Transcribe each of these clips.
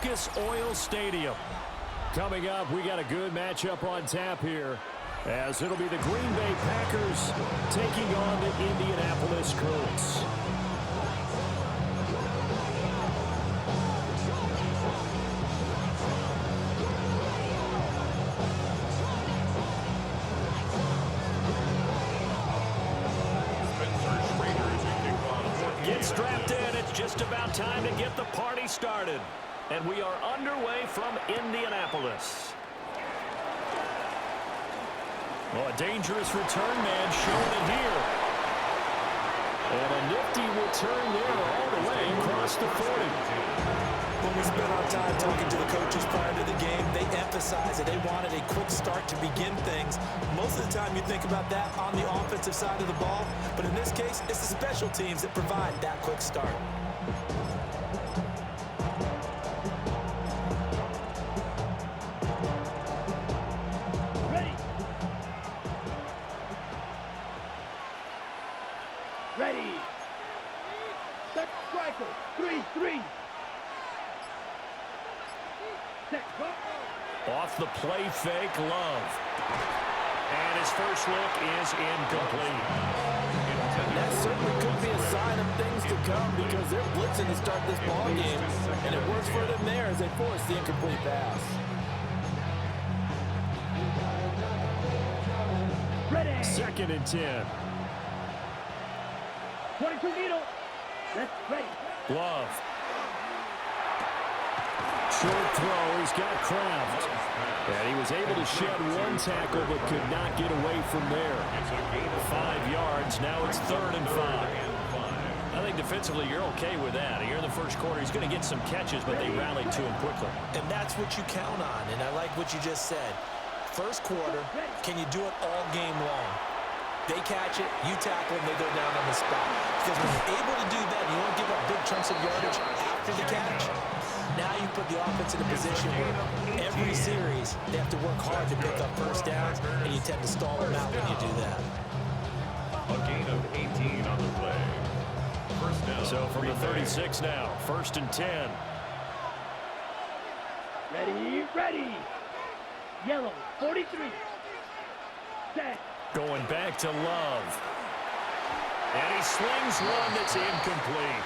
Lucas Oil Stadium. Coming up, we got a good matchup on tap here, as it'll be the Green Bay Packers taking on the Indianapolis Colts. Get strapped in. It's just about time to get the party started. And we are underway from Indianapolis. Well, a dangerous return man showing it here. And a nifty return there all the way across the 40. When we spent our time talking to the coaches prior to the game, they emphasized that they wanted a quick start to begin things. Most of the time you think about that on the offensive side of the ball, but in this case, it's the special teams that provide that quick start. Ready. Set striker. 3-3. Set go. Off the play fake, Love. And his first look is incomplete. That certainly could be a sign of things to come because they're blitzing to start this ball game, and it works for them there as they force the incomplete pass. Ready. 2nd and 10. 22 needle. That's ready. Love. Short throw. He's got Kraft. And he was able to shed one tackle but could not get away from there. 5 yards. Now it's 3rd and 5. I think defensively you're okay with that. Here in the first quarter, he's going to get some catches, but they rallied to him quickly. And that's what you count on, and I like what you just said. First quarter, can you do it all game long? They catch it, you tackle them, they go down on the spot. Because when you're able to do that, you don't give up big chunks of yardage after the catch. Now you put the offense in a position where every series they have to work hard to pick up first downs, and you tend to stall them out when you do that. A gain of 18 on the play. First down. So from the 36 now, 1st and 10. Ready, ready. Yellow, 43. Set. Going back to Love. And he slings one that's incomplete.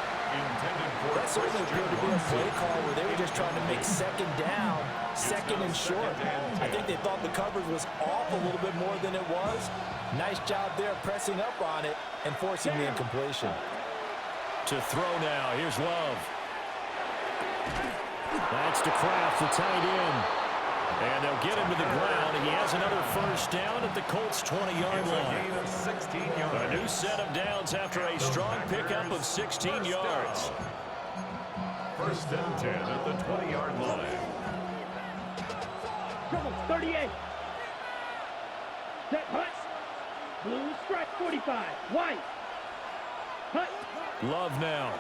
That certainly appeared to be a play call where they were just trying to make second down, second and short. I think they thought the coverage was off a little bit more than it was. Nice job there pressing up on it and forcing the incompletion. To throw now. Here's Love. That's to Kraft, the tight end. And they'll get him to the ground. He has another first down at the Colts' 20-yard line. A new set of downs after a strong pickup of 16 yards. 1st and 10 at the 20-yard line. Trouble, 38. Set, hut. Blue strike, 45. White. Hut. Love now.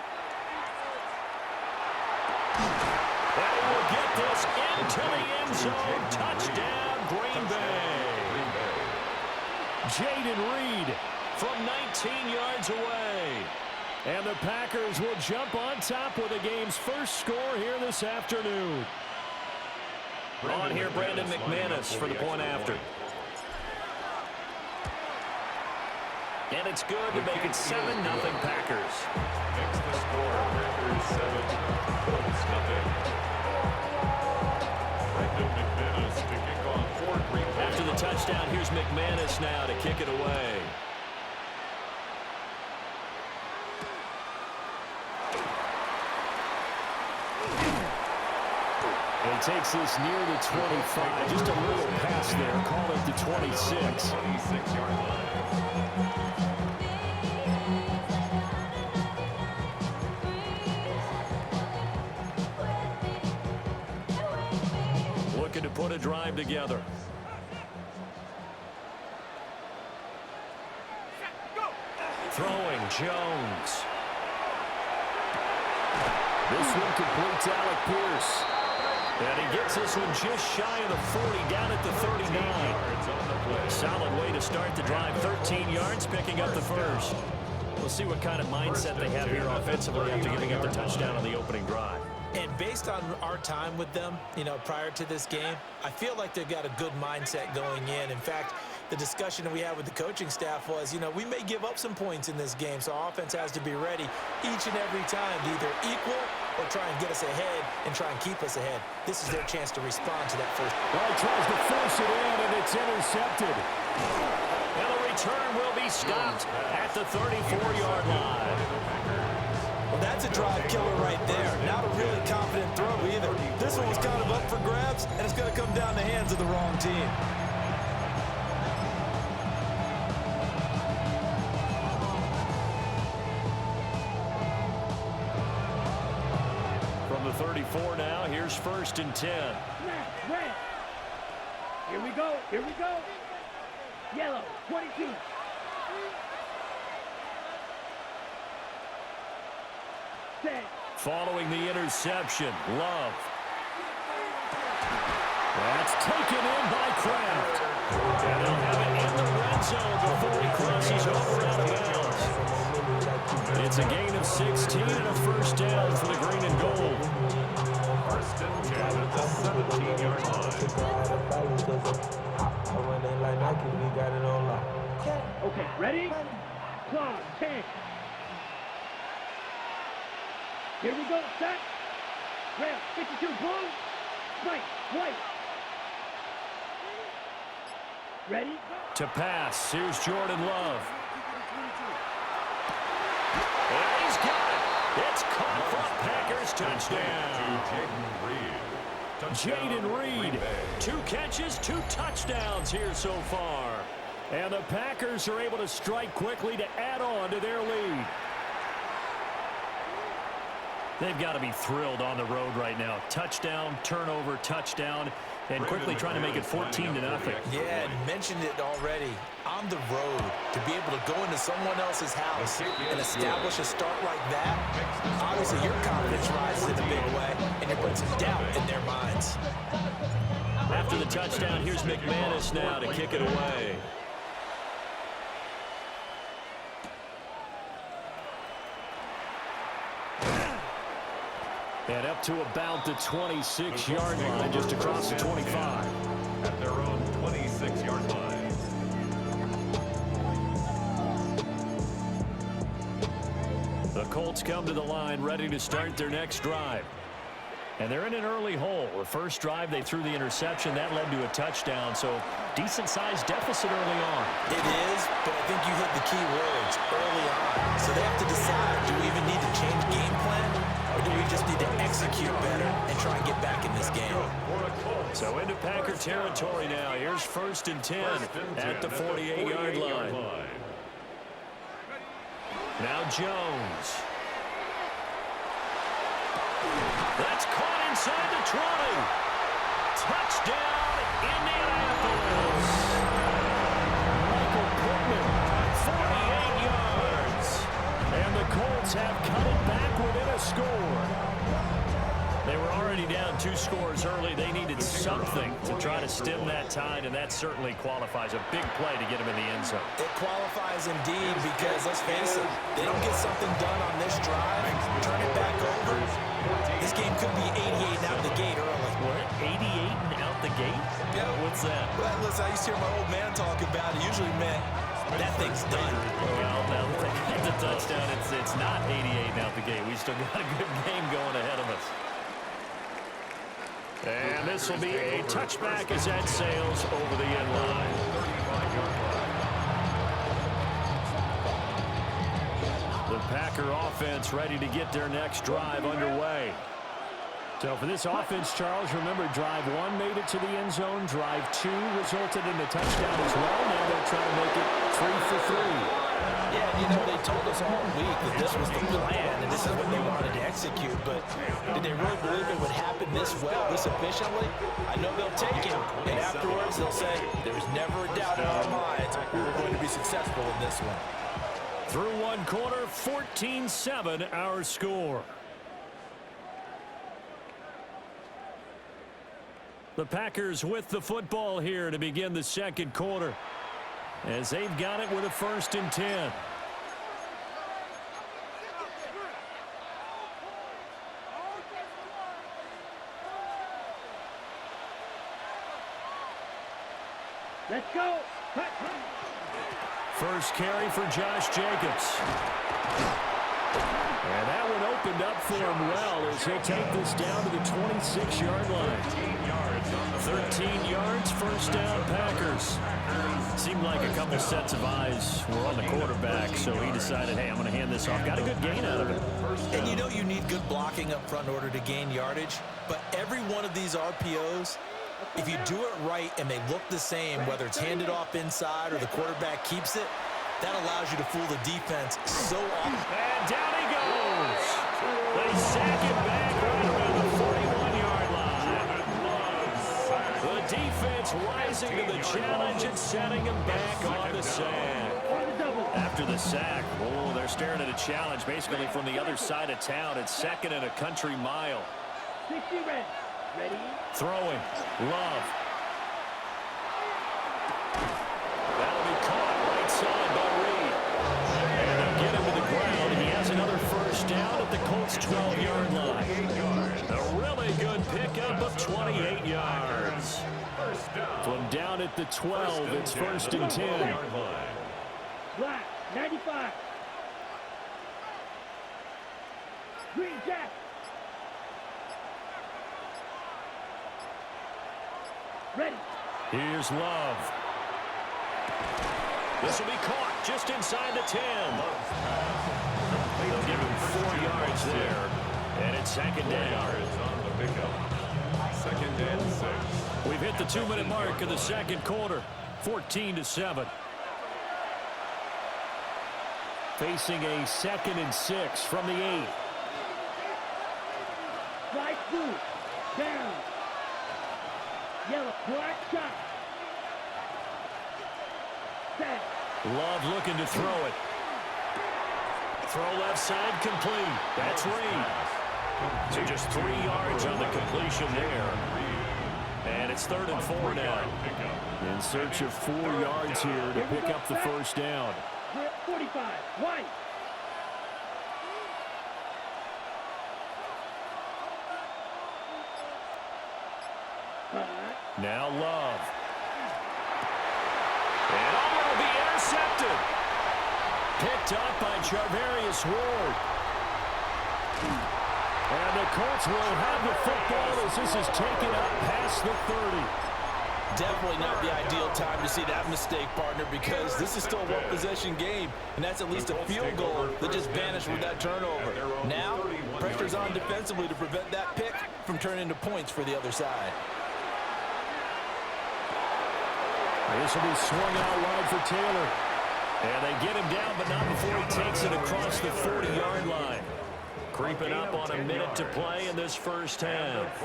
And he will get this into the end zone. Touchdown, Green Bay. Jaden Reed from 19 yards away. And the Packers will jump on top with the game's first score here this afternoon. On here, Brandon McManus for the point after. And it's good to make it 7-0 Packers. Next the score, Packers 7, Colts 0. Brandon McManus to kick off for Green Bay. After the touchdown, here's McManus now to kick it away. He takes this near the 25. Just a little pass there. Call it the 26. 26-yard line. Looking to put a drive together. Throwing Jones. This one complete to Alec Pierce. And he gets this one just shy of the 40, down at the 39. Solid way to start the drive. 13 yards, picking up the first. We'll see what kind of mindset they have here offensively after giving up the touchdown on the opening drive. And based on our time with them, prior to this game, I feel like they've got a good mindset going in. In fact, the discussion that we had with the coaching staff was, we may give up some points in this game, so our offense has to be ready each and every time to either equal or try and get us ahead and try and keep us ahead. This is their chance to respond to that first. Well, he tries to force it in, and it's intercepted. And the return will be stopped at the 34-yard line. Well, that's a drive killer right there. Not a really confident throw either. This one was kind of up for grabs, and it's going to come down the hands of the wrong team. From the 34 now, here's 1st and 10. Red. Here we go. Here we go. Yellow, 22. Set. Following the interception, Love. That's taken in by Kraft. And they'll have it in the red zone before he crosses over out of bounds. It's a gain of 16 and a first down for the green and gold. 1st and 10 at the 17-yard line. Okay, ready? Clock, 10. Here we go, set. Red, 52, blue. Right, white. Ready? To pass, here's Jordan Love. And he's got it. It's caught for Packers touchdown. Jaden Reed, 2 catches, 2 touchdowns here so far. And the Packers are able to strike quickly to add on to their lead. They've got to be thrilled on the road right now. Touchdown, turnover, touchdown, and quickly trying to make it 14-0. Yeah, and mentioned it already. On the road, to be able to go into someone else's house and establish a start like that, obviously your confidence rises in a big way, and you put some doubt in their minds. After the touchdown, here's McManus now to kick it away. And up to about the 26-yard line, just across the 25. At their own 26-yard line. The Colts come to the line ready to start their next drive. And they're in an early hole. The first drive, they threw the interception. That led to a touchdown, so decent-sized deficit early on. It is, but I think you hit the key words early on. So they have to decide, do we even need to change game plan, or do we just need to execute better and try and get back in this game? So into Packer territory now. Here's 1st and 10 at the 48-yard line. Now Jones. That's caught inside the 20. Touchdown, Indianapolis. Michael Pittman, 48 yards. And the Colts have cut it back within a score. They were already down 2 scores early. They needed something to try to stem that tide, and that certainly qualifies. A big play to get them in the end zone. It qualifies indeed because, let's face it, they don't get something done on this drive, turn it back over. This game could be 88 out the gate early. What? 88 and out the gate? Yeah. What's that? Well, listen, I used to hear my old man talk about it. Usually meant that thing's done. Well, now that they get the touchdown, it's not 88 and out the gate. We still got a good game going ahead of us. And this will be a touchback as that sails over the end line. The Packer offense ready to get their next drive underway. So for this offense, Charles, remember, drive 1 made it to the end zone. Drive 2 resulted in a touchdown as well. Now they're trying to make it 3 for 3. Yeah, they told us all week that this was the plan and this is what they wanted to execute, but did they really believe it would happen this well, this efficiently? I know they'll take it, and afterwards they'll say, there's never a doubt in our minds we're going to be successful in this one. Through 1 quarter, 14-7 our score. The Packers with the football here to begin the second quarter, as they've got it with a 1st and 10. Let's go. Cut. First carry for Josh Jacobs. And that one opened up for him well as he'll take this down to the 26-yard line. 13 yards, first down, Packers. Seemed like a couple sets of eyes were on the quarterback, so he decided, hey, I'm going to hand this off. Got a good gain out of it. And you know you need good blocking up front in order to gain yardage, but every one of these RPOs, if you do it right and they look the same, whether it's handed off inside or the quarterback keeps it, that allows you to fool the defense so often. And down he goes. They sack him back right around the 41-yard line. The defense rising to the challenge and setting him back on the sack. After the sack, oh, they're staring at a challenge basically from the other side of town. It's second and a country mile. 60 ready. Ready? Throwing. Love. That'll be caught right side by Reed. And they'll get him to the ground. He has another first down at the Colts' 12-yard line. A really good pickup of 28 yards. From down at the 12, it's first and 10. Black, 95. Green Jack. Ready. Here's Love. This will be caught just inside the 10. They'll give him 4 yards there. And it's second down. On the pickup. Second and 6. We've hit the 2-minute mark of the second quarter. 14-7. Facing a 2nd and 6 from the 8. Right through. Down. Yellow. Black shot. Set. Love looking to throw it. Throw left side complete. That's Reed. So just 3 yards on the completion there. And it's 3rd and 4 now. In search of 4 yards here to pick up the first down. 45. White. Now Love. And will be intercepted. Picked up by Charvarius Ward. And the Colts will have the football as this is taken up past the 30. Definitely not the ideal time to see that mistake, partner, because this is still a one-possession game, and that's at least a field goal that just vanished with that turnover. Now, pressure's on defensively to prevent that pick from turning into points for the other side. This will be swung out wide for Taylor. And they get him down, but not before he takes it across the 40-yard line. Creeping up on a minute to play in this first half.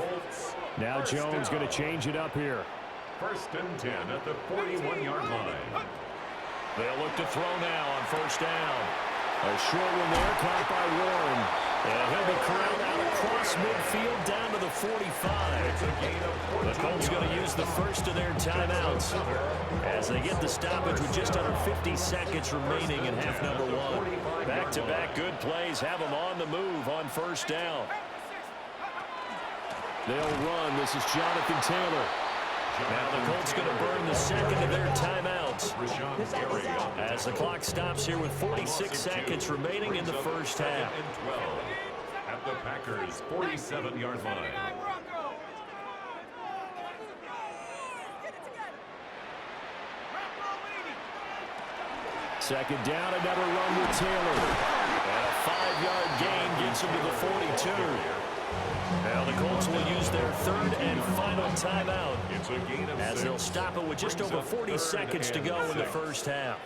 Now Jones going to change it up here. 1st and 10 at the 41-yard line. They'll look to throw now on first down. A short one there, caught by Warren. And he'll be corralled out across midfield down to the 45. The Colts going to use the first of their timeouts as they get the stoppage with just under 50 seconds remaining in half number 1. Back-to-back good plays have them on the move on first down. They'll run. This is Jonathan Taylor. Now the Colts going to burn the second of their timeouts as the clock stops here with 46 seconds remaining in the first half. At the Packers' 47-yard line. Second down, another run with Taylor. And a 5-yard gain gets him to the 42. Now the Colts will use their 3rd and final timeout as they'll stop it with just over 40 seconds to go in the first half.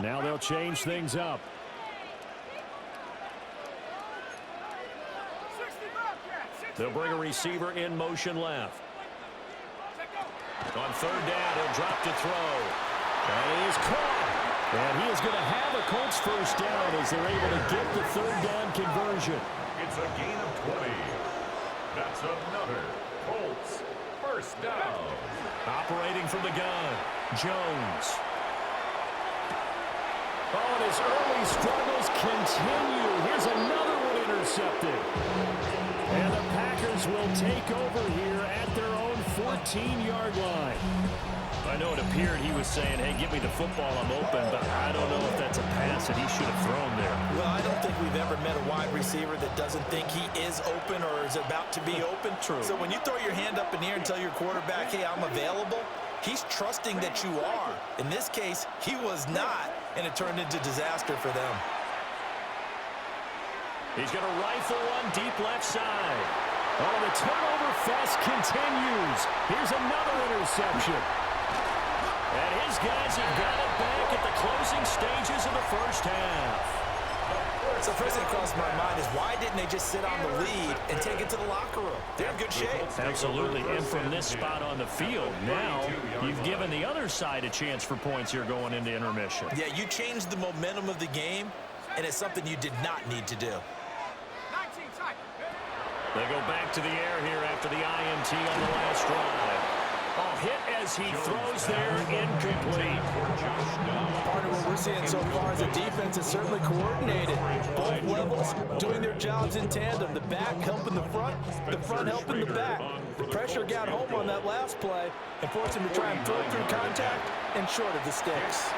Now they'll change things up. They'll bring a receiver in motion left. On 3rd down, he'll drop to throw. And he is caught. And he is going to have a Colts first down as they're able to get the 3rd down conversion. It's a gain of 20. That's another Colts first down. Operating from the gun, Jones. Oh, and his early struggles continue. Here's another one intercepted. And the Packers will take over here at their own 14-yard line. I know it appeared he was saying, hey, give me the football, I'm open, but I don't know if that's a pass that he should have thrown there. Well, I don't think we've ever met a wide receiver that doesn't think he is open or is about to be open. True. So when you throw your hand up in the air and tell your quarterback, hey, I'm available, he's trusting that you are. In this case, he was not, and it turned into disaster for them. He's going to rifle one deep left side. Oh, the turnover fest continues. Here's another interception. And his guys have got it back at the closing stages of the first half. So first thing that crossed my mind is why didn't they just sit on the lead and take it to the locker room? They're in good shape. Absolutely. And from this spot on the field, now you've given the other side a chance for points here going into intermission. Yeah, you changed the momentum of the game, and it's something you did not need to do. They go back to the air here after the INT on the last drive. Oh, hit as he throws there, incomplete. Partner, what we're seeing so far is the defense is certainly coordinated. Both levels doing their jobs in tandem. The back helping the front helping the back. The pressure got home on that last play and forced him to try and throw through contact and short of the sticks.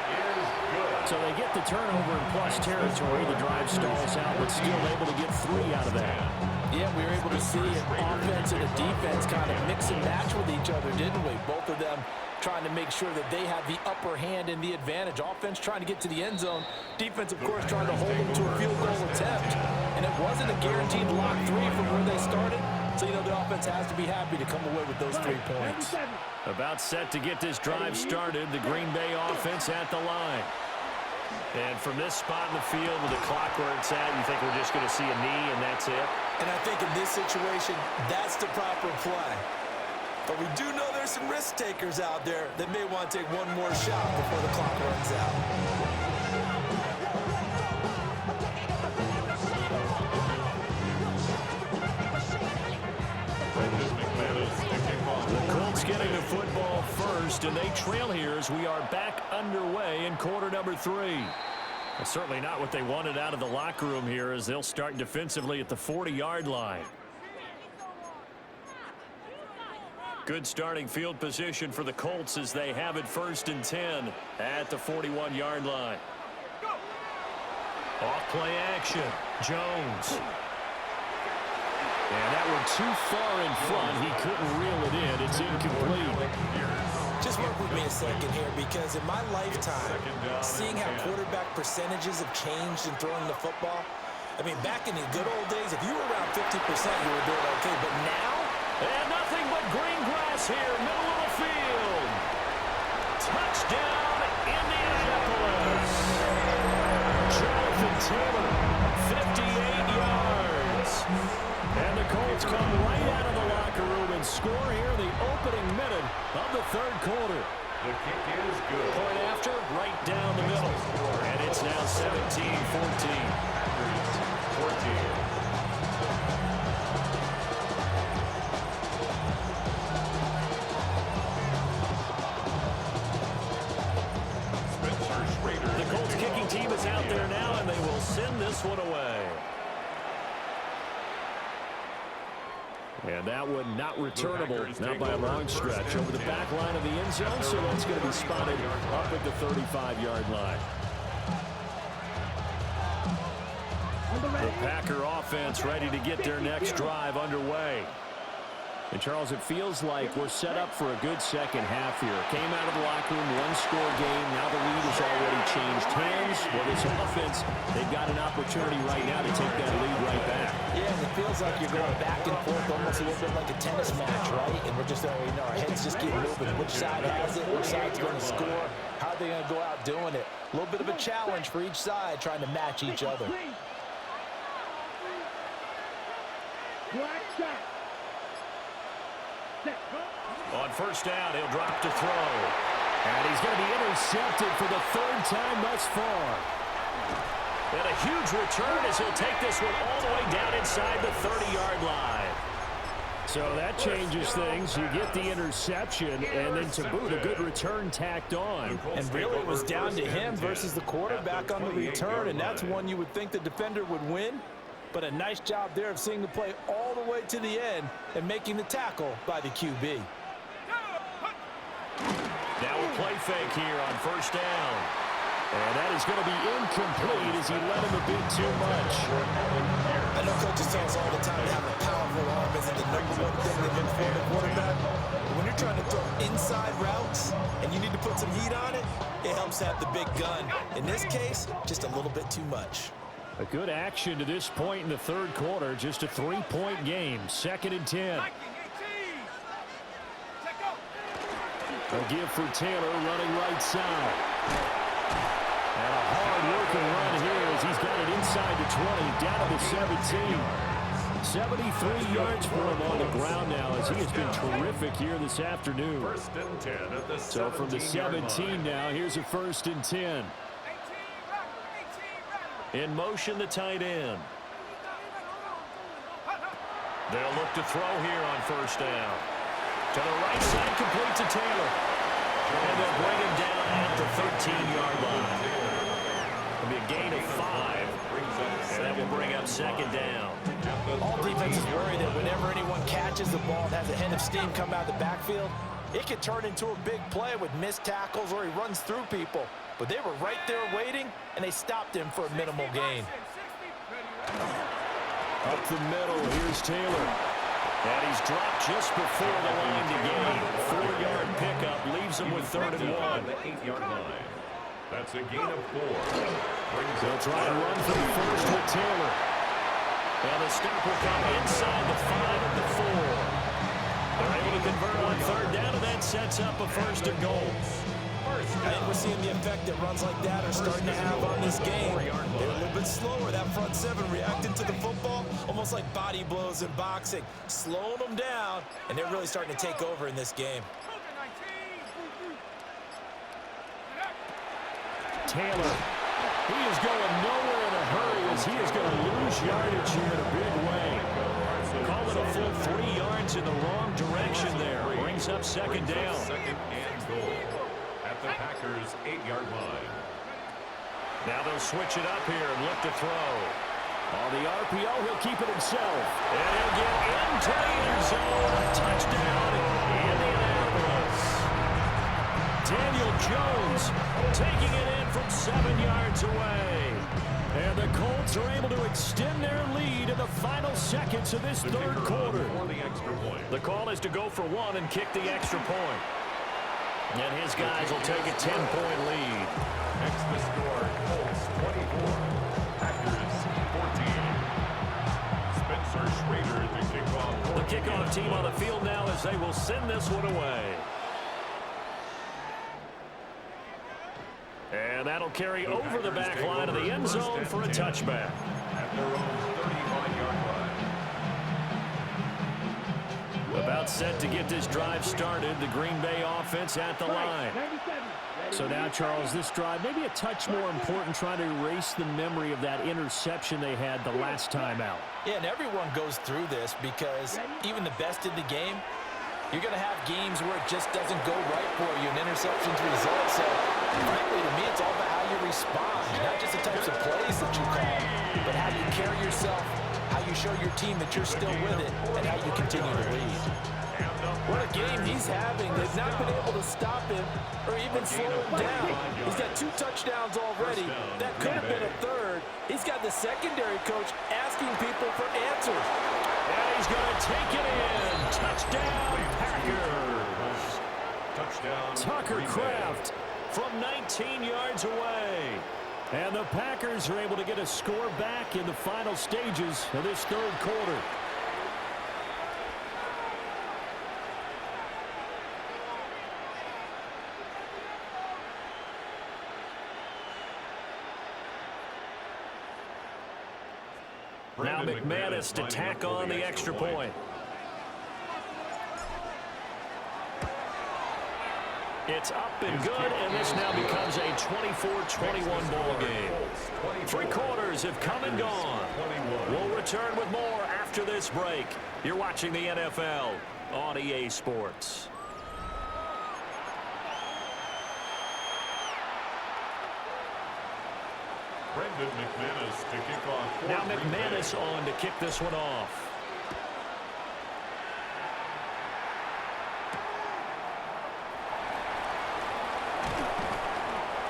So they get the turnover in plus territory. The drive stalls out, but still able to get 3 out of that. Yeah, we were able to see an offense and a defense kind of mix and match with each other, didn't we? Both of them trying to make sure that they have the upper hand and the advantage. Offense trying to get to the end zone. Defense, of course, trying to hold them to a field goal attempt. And it wasn't a guaranteed lock 3 from where they started. So, you know, the offense has to be happy to come away with those 3 points. About set to get this drive started. The Green Bay offense at the line. And from this spot in the field with the clock where it's at, you think we're just going to see a knee and that's it? And I think in this situation, that's the proper play. But we do know there's some risk takers out there that may want to take one more shot before the clock runs out. The Colts getting the football first, and they trail here as we are back underway in quarter number 3. That's certainly not what they wanted out of the locker room here as they'll start defensively at the 40-yard line. Good starting field position for the Colts as they have it 1st and 10 at the 41-yard line. Off play action. Jones. And that one too far in front. He couldn't reel it in. It's incomplete. Just work with me a second here, because in my lifetime, seeing how quarterback percentages have changed in throwing the football, I mean, back in the good old days, if you were around 50%, you were doing okay. But now, and nothing but green grass here, middle of the field. Touchdown, Indianapolis. Jonathan Taylor, 58 yards. And the Colts come right out of the locker room and score here in the opening minute of the 3rd quarter. The kick is good. Point after, right down the middle. And it's now 17-14. 14. The Colts kicking team is out there now, and they will send this one away. And that one not returnable, not by a long stretch, over the back line of the end zone, so that's going to be spotted up at the 35-yard line. The Packer offense ready to get their next drive underway. And, Charles, it feels like we're set up for a good second half here. Came out of the locker room, 1-score game. Now the lead has already changed hands. Well, this offense, they've got an opportunity right now to take that lead right back. yeah, and it feels like you're going back and forth almost a little bit like a tennis match, right? And we're just, you know, our heads just keep moving. Which side has it? Which side's going to score? How are they going to go out doing it? A little bit of a challenge for each side trying to match each other. Black shot. On 1st down, he'll drop to throw. And he's going to be intercepted for the 3rd time thus far. And a huge return as he'll take this one all the way down inside the 30-yard line. So that changes things. You get the interception, and then to boot, a good return tacked on. And really it was down to him versus the quarterback on the return, and that's one you would think the defender would win. But a nice job there of seeing the play all the way to the end and making the tackle by the QB. Now a play fake here on first down. And that is going to be incomplete as he led him a bit too much. I know coaches tell us all the time to have a powerful arm isn't the number one thing they look for in a quarterback. But when you're trying to throw inside routes and you need to put some heat on it, it helps to have the big gun. In this case, just a little bit too much. A good action to this point in the third quarter. Just a 3-point game. 2nd and 10. A give for Taylor running right side. And a hard-working run here as he's got it inside the 20, down to the 17. 73 yards for him on the ground now as he has been terrific here this afternoon. 1st and 10 at the 17-yard So from the 17 now, here's a 1st and 10. In motion, the tight end. They'll look to throw here on first down. To the right side, complete to Taylor. And they'll bring him down at the 13-yard line. It'll be a gain of 5. And that will bring up 2nd down. All defenses worry that whenever anyone catches the ball and has a head of steam come out of the backfield, it could turn into a big play with missed tackles or he runs through people. But they were right there waiting, and they stopped him for a minimal gain. Up the middle, here's Taylor. And he's dropped just before the line to gain. 4-yard pickup leaves him with 3rd and 1. The 8-yard line. That's a gain of 4. They'll try to run for the first with Taylor. And the stop will come inside the 5 of the 4. They're able to convert on 3rd down, and that sets up a 1st and goal. I think we're seeing the effect that runs like that are starting to have on this game. They're a little bit slower, that front 7 reacting to the football, almost like body blows in boxing, slowing them down, and they're really starting to take over in this game. Taylor, he is going nowhere in a hurry as he is going to lose yardage here in a big way. Call it a full 3 yards in the wrong direction there. Brings up 2nd down. 2nd and goal. At the Packers' 8-yard line. Now they'll switch it up here and look to throw. On the RPO, he'll keep it himself. And he'll get into the end zone. Touchdown, Indianapolis. Daniel Jones taking it in from 7 yards away. And the Colts are able to extend their lead in the final seconds of this third quarter. The call is to go for 1 and kick the extra point. And his guys will take a 10-point lead. Next the score, Colts 24, Packers 14. Spencer Schrader to kick off. The kickoff team on the field now as they will send this one away. And that'll carry over the back line of the end zone for a touchback. At their own 35-yard line. About set to get this drive started. The Green Bay offense at the line. So now, Charles, this drive maybe a touch more important, trying to erase the memory of that interception they had the last time out. Yeah, and everyone goes through this because even the best in the game, you're going to have games where it just doesn't go right for you, and interceptions result. So, frankly, to me, it's all about how you respond, not just the types of plays that you call, but how you carry yourself, how you show your team that you're still with it, and how you continue to lead. What a game he's having. They've not been able to stop him or even slow him down. He's got 2 touchdowns already. That could have been a 3rd. He's got the secondary coach asking people for answers. And he's going to take it in. Touchdown, Packers. Touchdown, Tucker Kraft from 19 yards away. And the Packers are able to get a score back in the final stages of this third quarter. Now McManus to tack on the extra point. It's up and good, and this now becomes a 24-21 ball game. 3 quarters have come and gone. We'll return with more after this break. You're watching the NFL on EA Sports. Brendan McManus to kick off. Now McManus on to kick this one off.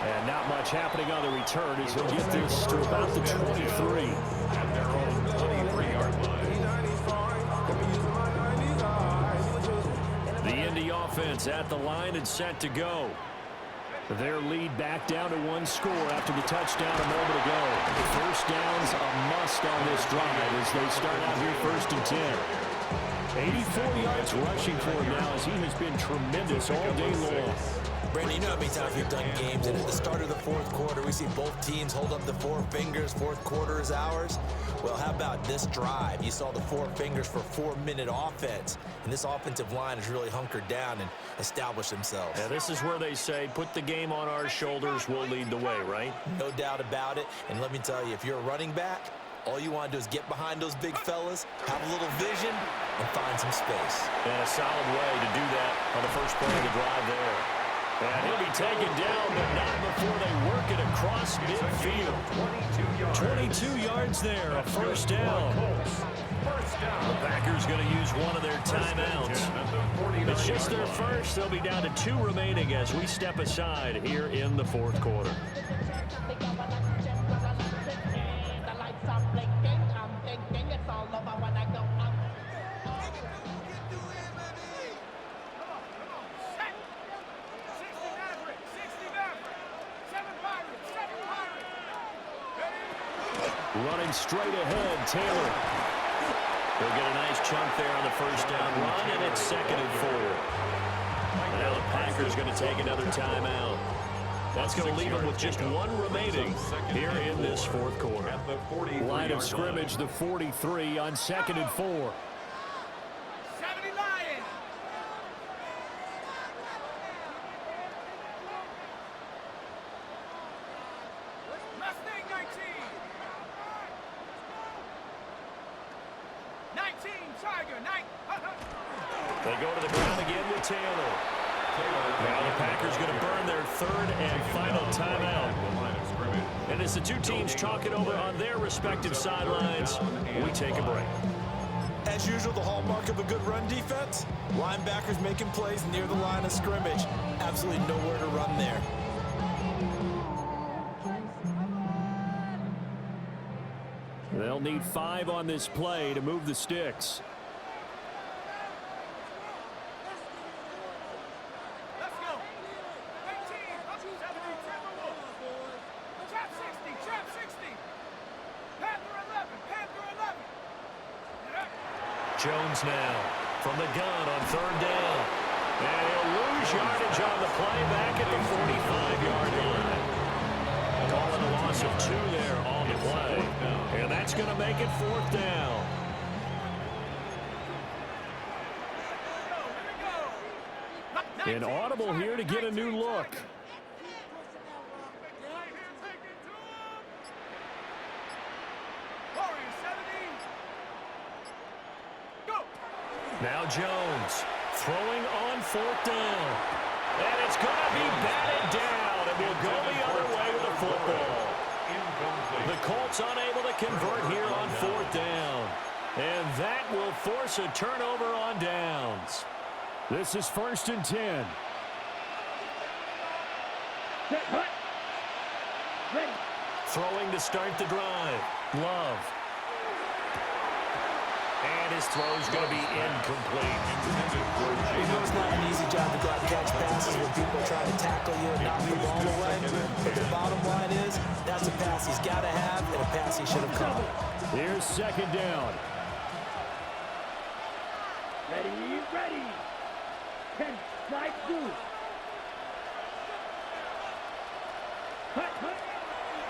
And not much happening on the return as he'll get this to about the 23. At their own 23-yard line. The Indy offense at the line and set to go. Their lead back down to one score after the touchdown a moment ago. First down's a must on this drive as they start out here 1st and 10. 84 yards rushing for him now as he has been tremendous all day long. Brandon, you know how many times we've done games, and at the start of the 4th quarter, we see both teams hold up the 4 fingers, 4th quarter is ours. Well, how about this drive? You saw the 4 fingers for 4-minute offense, and this offensive line has really hunkered down and established themselves. Yeah, this is where they say, put the game on our shoulders, we'll lead the way, right? No doubt about it, and let me tell you, if you're a running back, all you want to do is get behind those big fellas, have a little vision, and find some space. And a solid way to do that on the first play of the drive there. And he'll be taken down, but not before they work it across midfield. 22 yards there, a first down. The Packers going to use one of their timeouts. It's just their first. They'll be down to 2 remaining as we step aside here in the 4th quarter. Running straight ahead, Taylor. They'll get a nice chunk there on the first down run, and it's 2nd and 4. Now the Packers going to take another timeout. That's going to leave them with just 1 remaining here in this 4th quarter. Line of scrimmage, the 43 on 2nd and 4. They go to the ground again with Taylor. Now the Packers going to burn their 3rd and final timeout. And as the 2 teams talk it over on their respective sidelines, we take a break. As usual, the hallmark of a good run defense, linebackers making plays near the line of scrimmage. Absolutely nowhere to run there. They'll need 5 on this play to move the sticks. Jones now from the gun on 3rd down. And he'll lose yardage on the play back at the 45-yard line. Calling a loss of 2 there on the play. And that's going to make it 4th down. An audible here to get a new look. Now Jones throwing on 4th down. And it's going to be batted down, and we'll go the other way with the football. The Colts unable to convert here on 4th down. And that will force a turnover on downs. This is 1st and 10. Throwing to start the drive. Love. And his throw's going to be incomplete. You know it's not an easy job to go out and catch passes when people are trying to tackle you and knock the ball away. But the bottom line is, that's a pass he's got to have and a pass he should have caught. Here's 2nd down. Ready. 10, slide through.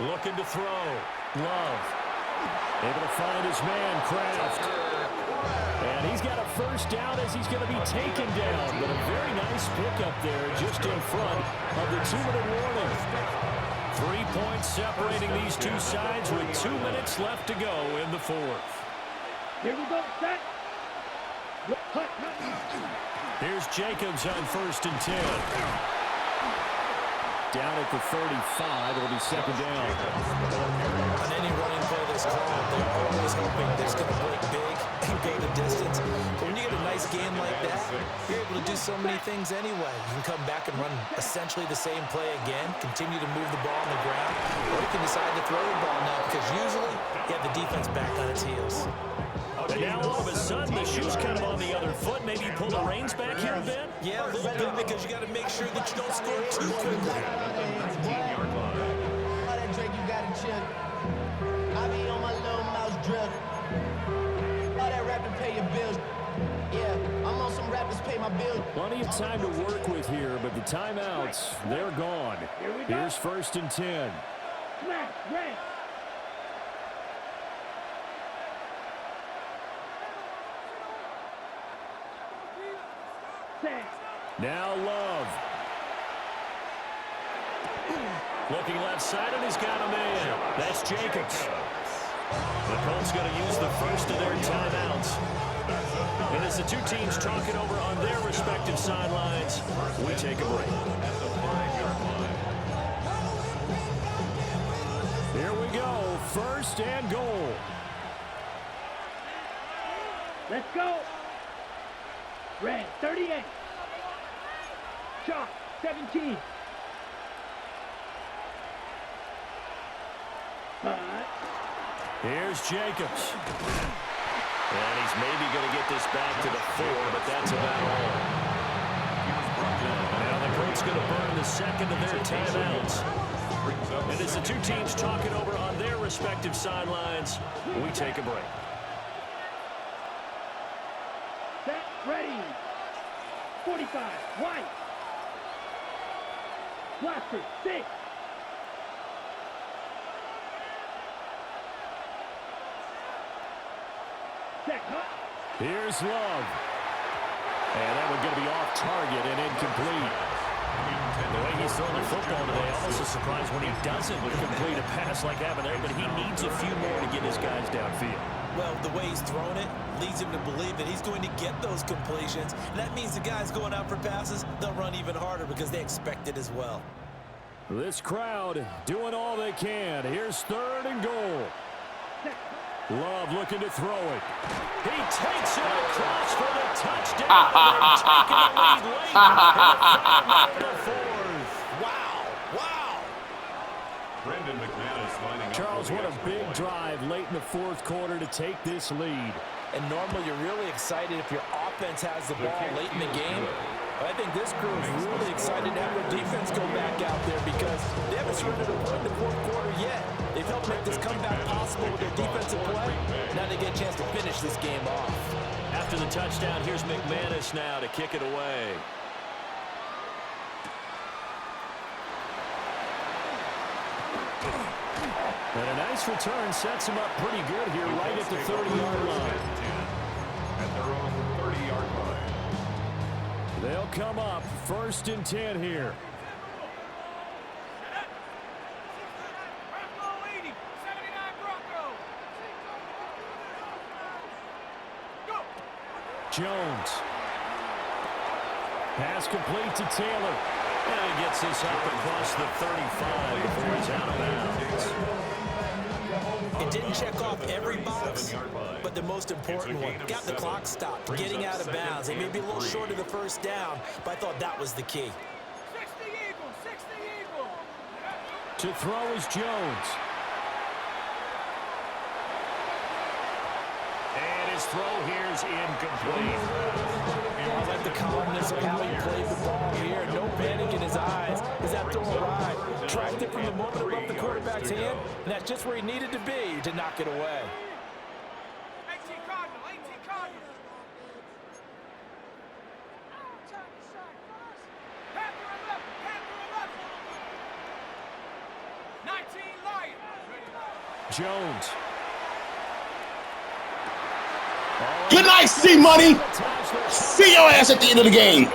Looking to throw. Love. Able to find his man, Kraft. And he's got a first down as he's going to be taken down. But a very nice pickup there just in front of the 2-minute warning. 3 points separating these 2 sides with 2 minutes left to go in the 4th. Here we go, set. Here's Jacobs on 1st and 10. Down at the 35, it'll be 2nd down. On any running play this call, they're always hoping they're just going to break big and go the distance. But when you get a nice game like that, you're able to do so many things anyway. You can come back and run essentially the same play again, continue to move the ball on the ground, or you can decide to throw the ball now because usually you have the defense back on its heels. And now all of a sudden the shoe's kind of on the other foot. Maybe you pull the reins back here, Ben? Yeah, a little bit because you got to make sure that you don't score too quickly. You gotta chill. I be on my little mouse drill. All that rapping pay your bills. Yeah, I'm on some rappers pay my bills. Plenty of time to work with here, but the timeouts, they're gone. Here's 1st and 10. Smash, red. Set. Now Love. Looking left side, and he's got a man. That's Jacobs. The Colts going to use the first of their timeouts. And as the two teams talk it over on their respective sidelines, we take a break. Here we go, 1st and goal. Let's go. Red, 38. Chalk, 17. Here's Jacobs. And he's maybe going to get this back to the 4, but that's about all. Now the Colts going to burn the second of their timeouts. And as the two teams talk it over on their respective sidelines, we take a break. Set, ready. 45, white. Blaster, 6. Here's Love. And that one going to be off target and incomplete. The way he's throwing the football today, almost a surprise when he doesn't complete a pass like that, but he needs a few more to get his guys downfield. Well, the way he's thrown it leads him to believe that he's going to get those completions. And that means the guys going out for passes, they'll run even harder because they expect it as well. This crowd doing all they can. Here's 3rd and goal. Love looking to throw it. He takes it across for the touchdown. They're taking the lead late. And the 4th. Wow. Brendan McManus lining up. Charles, what a big drive late in the 4th quarter to take this lead. And normally you're really excited if your offense has the ball late in the game. But I think this crew is really excited to have their defense go back out there because they haven't surrendered a point in the 4th quarter yet. They've helped make this comeback possible with their defensive play. Now they get a chance to finish this game off. After the touchdown, here's McManus now to kick it away. And a nice return sets him up pretty good here right at the 30-yard line. At their own 30-yard line. They'll come up 1st and 10 here. Jones. Pass complete to Taylor. And he gets this up across the 35 before he's out of bounds. It didn't check off every box, but the most important one. Got the clock stopped, getting out of bounds. They may be a little short of the 1st down, but I thought that was the key. 60 Eagle. To throw is Jones. And his throw here is incomplete. I like the calmness of how he played the ball here. No panic in his eyes. Is that throw arrived? Tracked it from the moment it left the quarterback's hand, and that's just where he needed to be to knock it away. 18 Cardinal. Panther 11. 19 Lion. Jones. Good night, C-Money. See your ass at the end of the game.